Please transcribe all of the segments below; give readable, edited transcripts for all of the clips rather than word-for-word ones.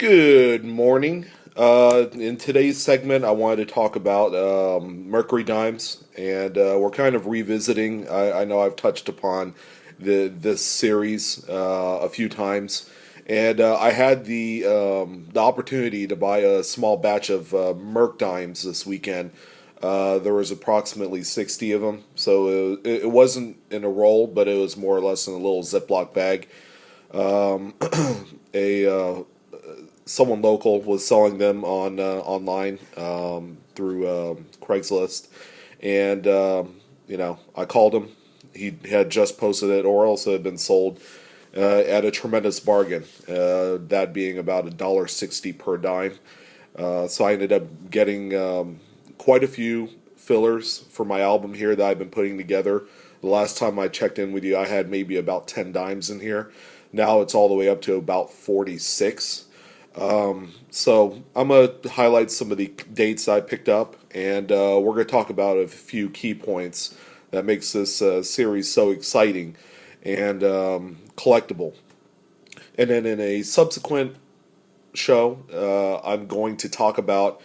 Good morning. In today's segment, I wanted to talk about Mercury dimes, and we're kind of revisiting. I know I've touched upon this series a few times, and I had the opportunity to buy a small batch of Merc dimes this weekend. There was approximately 60 of them, so it wasn't in a roll, but it was more or less in a little Ziploc bag. A Someone local was selling them on online through Craigslist, and I called him. He had just posted it, or else it had been sold at a tremendous bargain. That being about $1.60 per dime. So I ended up getting quite a few fillers for my album here that I've been putting together. The last time I checked in with you, I had maybe about 10 dimes in here. Now it's all the way up to about 46. So I'm going to highlight some of the dates I picked up, and we're going to talk about a few key points that makes this series so exciting and collectible. And then in a subsequent show, I'm going to talk about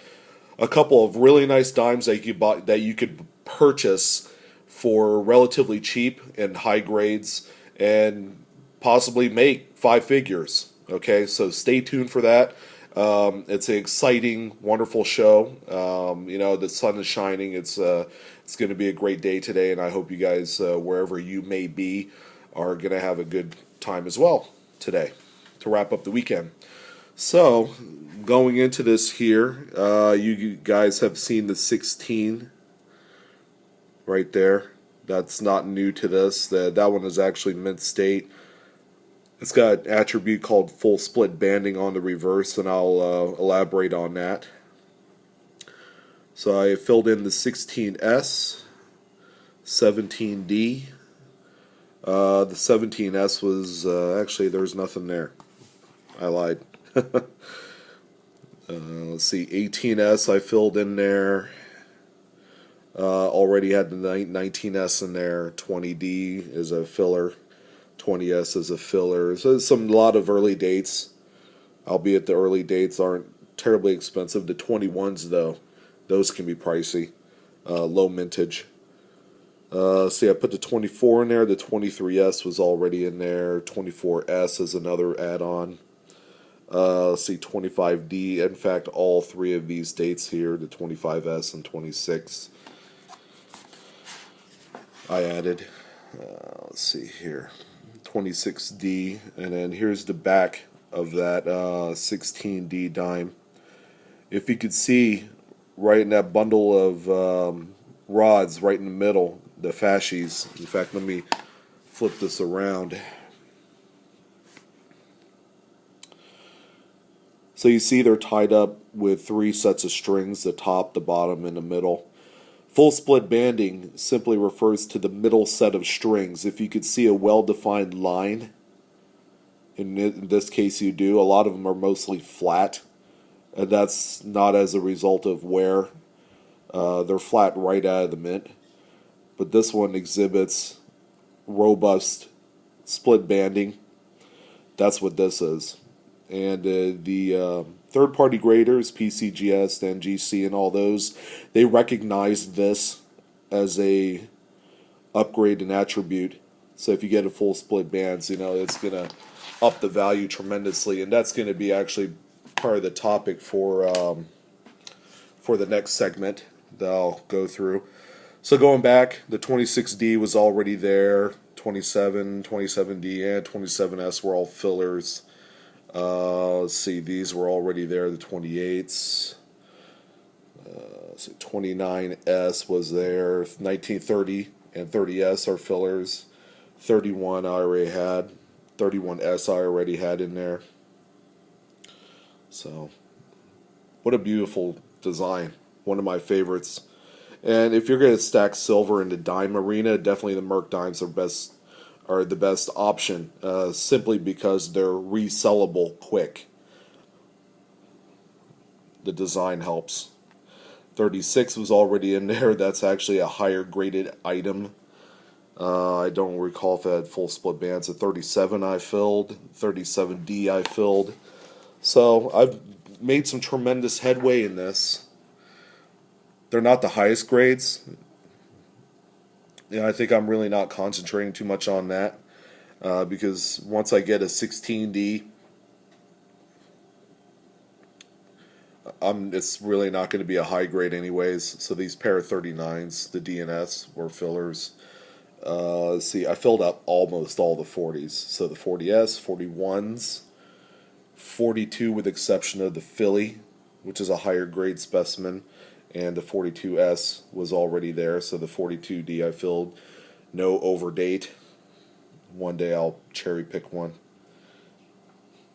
a couple of really nice dimes that you could purchase for relatively cheap and high grades, and possibly make five figures. Okay, so stay tuned for that. It's an exciting, wonderful show. The sun is shining. It's going to be a great day today, and I hope you guys, wherever you may be, are going to have a good time as well today to wrap up the weekend. So, going into this here, you guys have seen the 16 right there. That's not new to this. That one is actually mint state. It's got an attribute called full split banding on the reverse, and I'll elaborate on that. So I filled in the 16S, 17D. The 17S was, actually, there's nothing there. I lied. Let's see, 18S I filled in there. Already had the 19S in there. 20D is a filler. 20S is a filler. So there's a lot of early dates, albeit the early dates aren't terribly expensive. The 21s, though, those can be pricey. Low mintage. See, I put the 24 in there. The 23S was already in there. 24S is another add-on. Let's see, 25D. In fact, all three of these dates here, the 25S and 26, I added. Let's see here. 26D, and then here's the back of that 16D dime. If you could see right in that bundle of rods right in the middle, the fascies. In fact, let me flip this around. So you see they're tied up with three sets of strings, the top, the bottom, and the middle. Full split banding simply refers to the middle set of strings. If you could see a well-defined line, in this case you do, a lot of them are mostly flat, and that's not as a result of wear. They're flat right out of the mint. But this one exhibits robust split banding. That's what this is. And the third-party graders, PCGS, NGC, and all those, they recognize this as a upgrade and attribute. So if you get a full split bands, it's going to up the value tremendously, and that's going to be actually part of the topic for the next segment that I'll go through. So going back, the 26D was already there. 27, 27D, and 27S were all fillers. Let's see, these were already there, the 28s. 29S was there. 1930 and 30S are fillers. 31 I already had. 31S I already had in there. So, what a beautiful design. One of my favorites. And if you're going to stack silver in the dime arena, definitely the Merc dimes are the best option, simply because they're resellable quick. The design helps. 36 was already in there. That's actually a higher graded item. I don't recall if it had full split bands. At 37 I filled. 37D I filled. So I've made some tremendous headway in this. They're not the highest grades. I think I'm really not concentrating too much on that because once I get a 16D, it's really not going to be a high grade anyways. So these pair of 39s, the DNS were fillers. Let's see, I filled up almost all the 40s. So the 40S, 41s, 42 with exception of the Philly, which is a higher grade specimen, and the 42S was already there. So the 42D I filled, no overdate. One day I'll cherry pick one.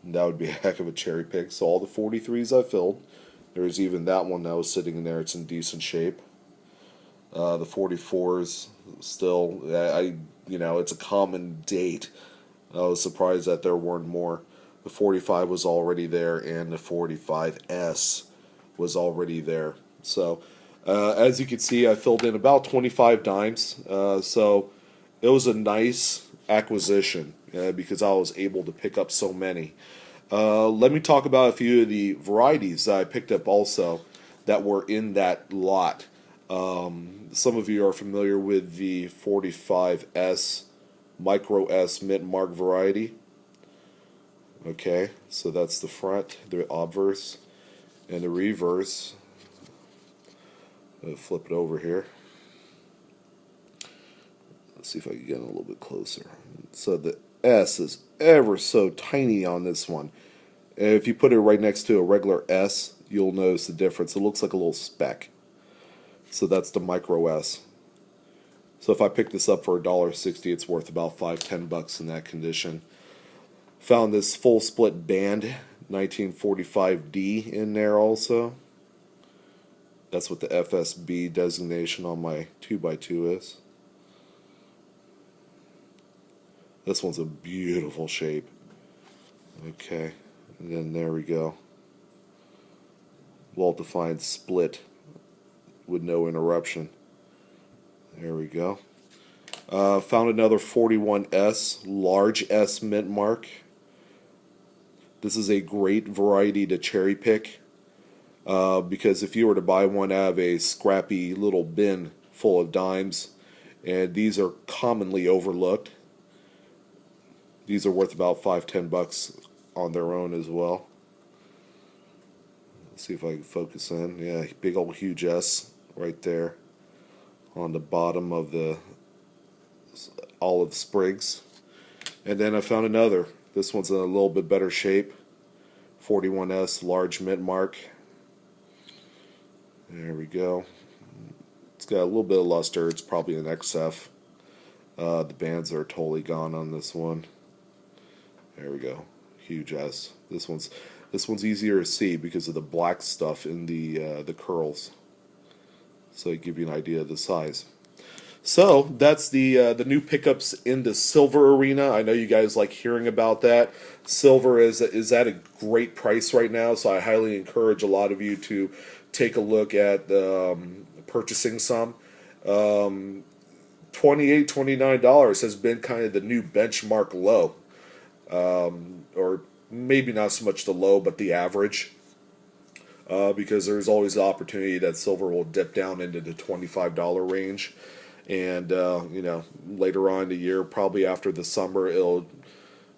And that would be a heck of a cherry pick. So all the 43s I filled. There's even that one that was sitting in there. It's in decent shape. The 44s still, it's a common date. I was surprised that there weren't more. The 45 was already there, and the 45S was already there. So, as you can see, I filled in about 25 dimes. So, it was a nice acquisition because I was able to pick up so many. Let me talk about a few of the varieties that I picked up also that were in that lot. Some of you are familiar with the 45S Micro S Mint Mark variety. Okay, so that's the front, the obverse, and the reverse. I'll flip it over here. Let's see if I can get it a little bit closer. So the S is ever so tiny on this one. And if you put it right next to a regular S, you'll notice the difference. It looks like a little speck. So that's the Micro S. So if I pick this up for $1.60, it's worth about $5-10 in that condition. Found this full split band 1945D in there also. That's what the FSB designation on my 2x2 is. This one's a beautiful shape. Okay, and then there we go. Well-defined split with no interruption. There we go. Found another 41S, large S mint mark. This is a great variety to cherry pick because if you were to buy one out of a scrappy little bin full of dimes, and these are commonly overlooked, these are worth about $5-10 on their own as well. Let's see if I can focus in. Yeah, big old huge S right there on the bottom of the olive sprigs. And then I found another. This one's in a little bit better shape. 41S large mint mark. There we go. It's got a little bit of luster. It's probably an XF. The bands are totally gone on this one. There we go. Huge S. This one's easier to see because of the black stuff in the curls. So I give you an idea of the size. So that's the new pickups in the silver arena. I know you guys like hearing about that. Silver is at a great price right now, so I highly encourage a lot of you to take a look at purchasing some. $28, $29 has been kind of the new benchmark low, or maybe not so much the low, but the average. Because there's always the opportunity that silver will dip down into the $25 range. And, later on in the year, probably after the summer, it'll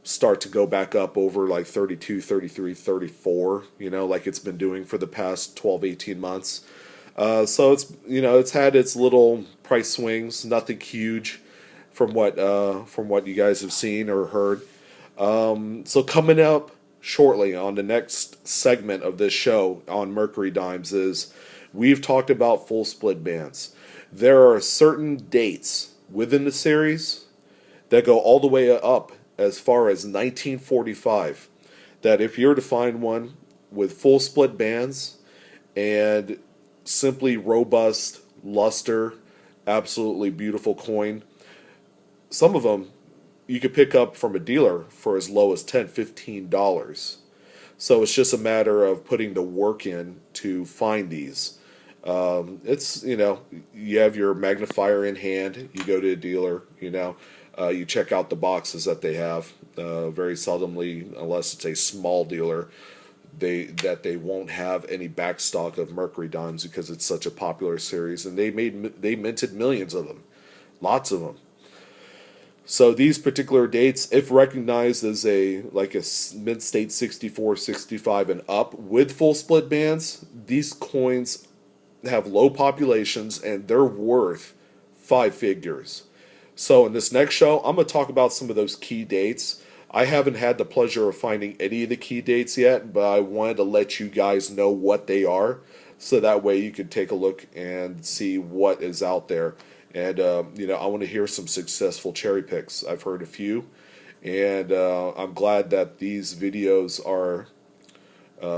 start to go back up over like 32, 33, 34, like it's been doing for the past 12, 18 months. So it's had its little price swings, nothing huge from what you guys have seen or heard. So coming up shortly on the next segment of this show on Mercury Dimes is we've talked about full split bands. There are certain dates within the series that go all the way up as far as 1945 that if you're to find one with full split bands and simply robust luster, absolutely beautiful coin, some of them you could pick up from a dealer for as low as $10-15. So it's just a matter of putting the work in to find these. You have your magnifier in hand, you go to a dealer, you check out the boxes that they have. Very seldomly, unless it's a small dealer, they won't have any backstock of Mercury dimes because it's such a popular series, and they minted millions of them, lots of them. So these particular dates, if recognized as a mid state 64, 65 and up with full split bands, these coins have low populations and they're worth five figures. So in this next show, I'm going to talk about some of those key dates. I haven't had the pleasure of finding any of the key dates yet, but I wanted to let you guys know what they are, so that way you can take a look and see what is out there. And I want to hear some successful cherry picks. I've heard a few, and I'm glad that these videos are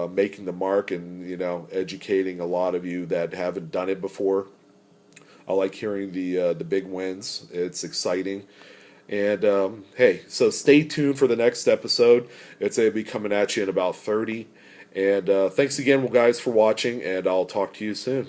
making the mark and educating a lot of you that haven't done it before. I like hearing the big wins. It's exciting. And hey, so stay tuned for the next episode. It's going to be coming at you in about 30. And thanks again, guys, for watching, and I'll talk to you soon.